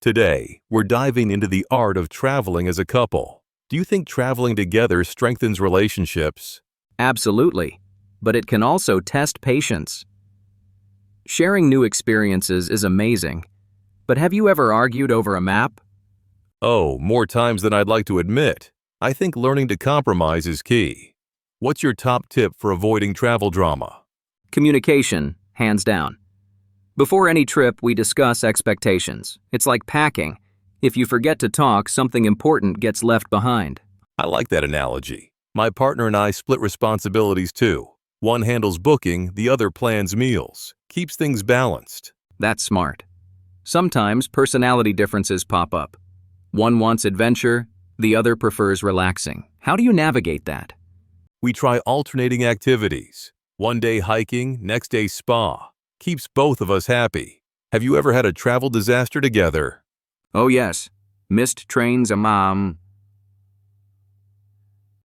Today, we're diving into the art of traveling as a couple. Do you think traveling together strengthens relationships? Absolutely, but it can also test patience. Sharing new experiences is amazing, but have you ever argued over a map? Oh, more times than I'd like to admit. I think learning to compromise is key. What's your top tip for avoiding travel drama? Communication, hands down. Before any trip, we discuss expectations. It's like packing. If you forget to talk, something important gets left behind. I like that analogy. My partner and I split responsibilities too. One handles booking, the other plans meals. Keeps things balanced. That's smart. Sometimes personality differences pop up. One wants adventure, the other prefers relaxing. How do you navigate that? We try alternating activities. One day hiking, next day spa. Keeps both of us happy. Have you ever had a travel disaster together? Oh yes, missed trains,